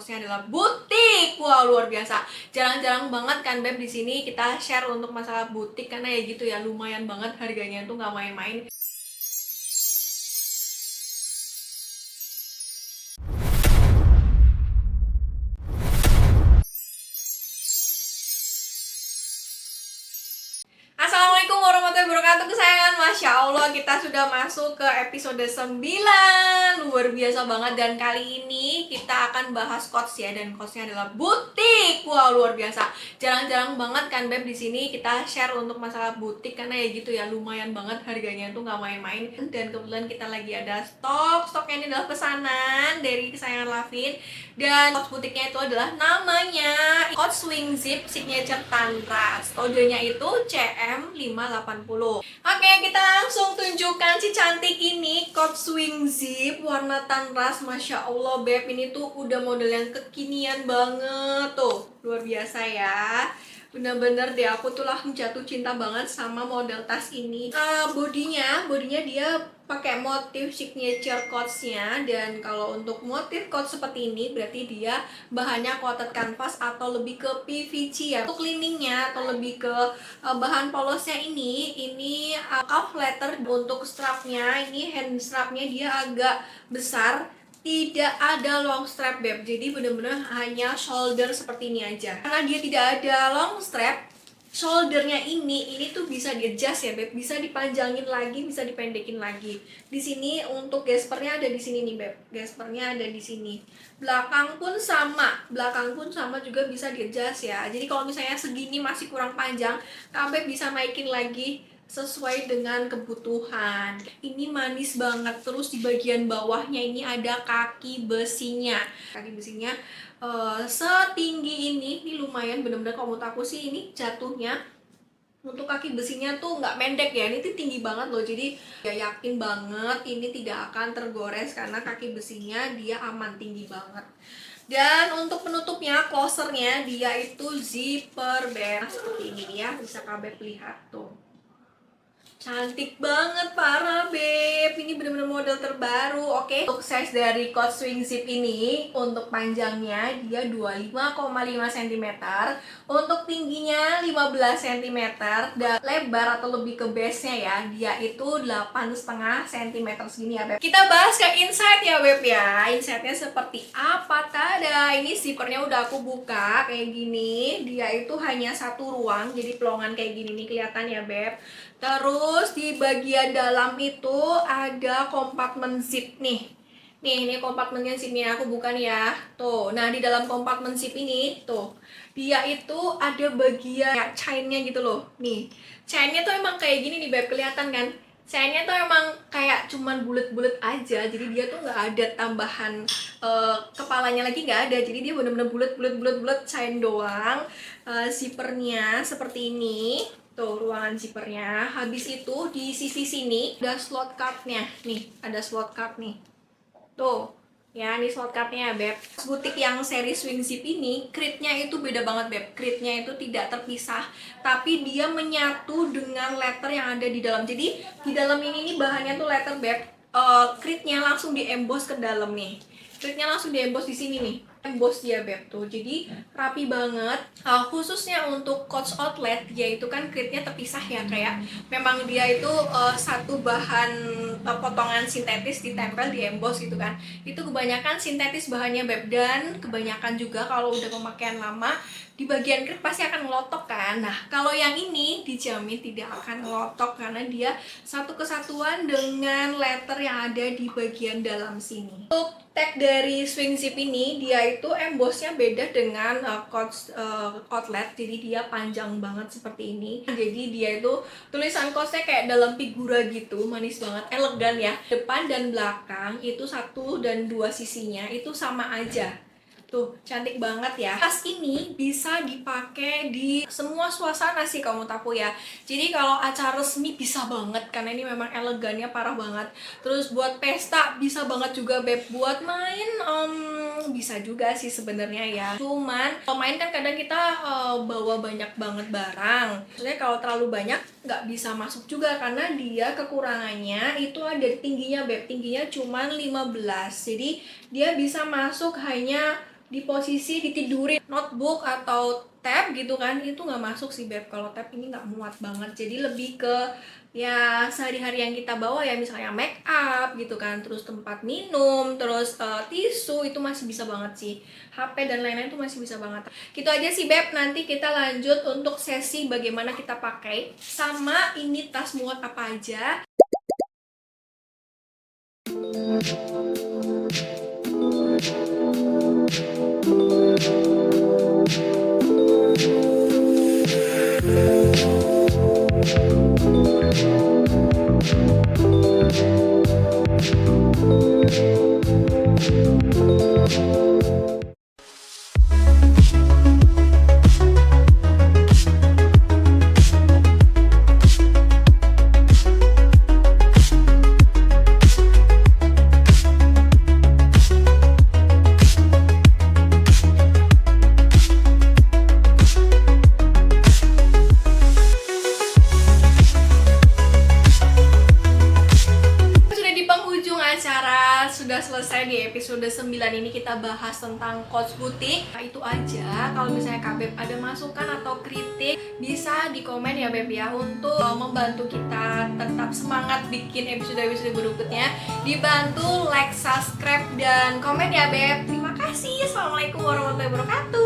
kosnya adalah butik. Wow, luar biasa. Jarang-jarang banget kan Beb di sini kita share untuk masalah butik karena ya gitu ya, lumayan banget harganya tuh nggak main-main. Assalamualaikum warahmatullahi wabarakatuh kesayangan. Masya Allah, kita sudah masuk ke episode 9. Luar biasa banget. Dan kali ini kita akan bahas coach ya. Dan coachnya adalah butik. Wow, luar biasa. Jarang-jarang banget kan Beb di sini kita share untuk masalah butik karena ya gitu ya, lumayan banget harganya tuh nggak main-main. Dan kebetulan kita lagi ada stoknya ini adalah pesanan dari kesayangan Lavin. Dan coach butiknya itu adalah namanya Coach Swing Zip Signature Tantras. Kodenya itu CM580. Oke, kita langsung tunjukkan si cantik ini Coach Swing Zip warna tantras. Masya Allah Beb, ini tuh udah model yang kekinian banget tuh. Luar biasa ya. Bener-bener deh, aku tuh langsung jatuh cinta banget sama model tas ini. Bodinya dia pakai motif signature coats-nya. Dan kalau untuk motif coats seperti ini berarti dia bahannya coated canvas atau lebih ke PVC ya. Untuk liningnya atau lebih ke bahan polosnya ini cuff leather. Untuk strapnya, ini hand strapnya dia agak besar, tidak ada long strap Beb, jadi bener-bener hanya shoulder seperti ini aja. Karena dia tidak ada long strap, shouldernya ini tuh bisa di adjust ya Beb, bisa dipanjangin lagi, bisa dipendekin lagi. Di sini untuk gaspernya ada di sini nih Beb, gaspernya ada di sini. Belakang pun sama juga bisa di adjust ya. Jadi kalau misalnya segini masih kurang panjang, Beb bisa naikin lagi sesuai dengan kebutuhan. Ini manis banget. Terus di bagian bawahnya ini ada kaki besinya. Kaki besinya setinggi ini lumayan, bener-bener kalau menurut aku sih ini jatuhnya untuk kaki besinya tuh nggak pendek ya, ini tuh tinggi banget loh. Jadi ya yakin banget ini tidak akan tergores karena kaki besinya dia aman, tinggi banget. Dan untuk penutupnya, closernya dia itu zipper Beb, seperti ini ya, bisa Beb lihat tuh. Cantik banget, parah Beb. Ini bener-bener model terbaru. Oke, untuk size dari Coach Swing Zip ini, untuk panjangnya dia 25,5 cm, untuk tingginya 15 cm, dan lebar atau lebih ke base-nya ya, dia itu 8,5 cm segini ya Beb. Kita bahas ke inside ya Beb ya. Inside-nya seperti apa? Tada, ini zippernya udah aku buka kayak gini. Dia itu hanya satu ruang, jadi pelongan kayak gini nih kelihatan ya Beb. Terus di bagian dalam itu ada kompartemen zip nih. Ini kompartemennya zipnya, aku buka nih ya. Tuh, nah di dalam kompartemen zip ini, tuh, dia itu ada bagian kayak chainnya gitu loh. Nih, chainnya tuh emang kayak gini nih Beb, kelihatan kan? Chainnya tuh emang kayak cuman bulet-bulet aja, jadi dia tuh nggak ada tambahan kepalanya lagi, nggak ada. Jadi dia bener-bener bulet chain doang. Zippernya seperti ini. Tuh ruangan zippernya. Habis itu di sisi sini ada slot cardnya. Nih ada slot card nih. Tuh ya, ini slot cardnya ya Beb. Butik yang seri Swing Zip ini kritnya itu beda banget Beb. Kritnya itu tidak terpisah, tapi dia menyatu dengan letter yang ada di dalam. Jadi di dalam ini nih bahannya tuh letter Beb. Kritnya langsung di-emboss ke dalam nih. Kritnya langsung di-emboss di sini nih, emboss dia Beb tuh, jadi rapi banget. Khususnya untuk Coach Outlet, dia itu kan kritnya terpisah ya, kayak memang dia itu satu bahan potongan sintetis ditempel di emboss gitu kan. Itu kebanyakan sintetis bahannya Beb, dan kebanyakan juga kalau udah pemakaian lama di bagian krit pasti akan ngelotok kan. Nah kalau yang ini dijamin tidak akan ngelotok karena dia satu kesatuan dengan letter yang ada di bagian dalam sini. Untuk tag dari Swing Zip ini, dia itu embossnya beda dengan Coach Outlet, jadi dia panjang banget seperti ini. Jadi dia itu tulisan Coachnya kayak dalam figura gitu, manis banget, elegan ya. Depan dan belakang itu satu dan dua sisinya itu sama aja. Tuh, cantik banget ya. Tas ini bisa dipakai di semua suasana sih kalau menurut aku ya. Jadi kalau acara resmi bisa banget, karena ini memang elegannya parah banget. Terus buat pesta bisa banget juga Beb. Buat main bisa juga sih sebenarnya ya. Cuman kalau main kan kadang kita bawa banyak banget barang. Maksudnya kalau terlalu banyak nggak bisa masuk juga, karena dia kekurangannya itu ada tingginya Beb. Tingginya cuman 15. Jadi dia bisa masuk hanya di posisi ditidurin notebook atau tab gitu kan, itu nggak masuk sih Beb. Kalau tab ini nggak muat banget, jadi lebih ke ya sehari-hari yang kita bawa ya, misalnya make up gitu kan, terus tempat minum, terus tisu itu masih bisa banget sih. HP dan lain-lain itu masih bisa banget. Gitu aja sih Beb, nanti kita lanjut untuk sesi bagaimana kita pakai, sama ini tas muat apa aja. Sudah selesai di episode 9 ini, kita bahas tentang Coach Butik. Nah, itu aja. Kalau misalnya Kak Beb ada masukan atau kritik, bisa di komen ya Beb ya, untuk membantu kita tetap semangat bikin episode-episode berikutnya. Dibantu like, subscribe, dan komen ya Beb. Terima kasih. Assalamualaikum warahmatullahi wabarakatuh.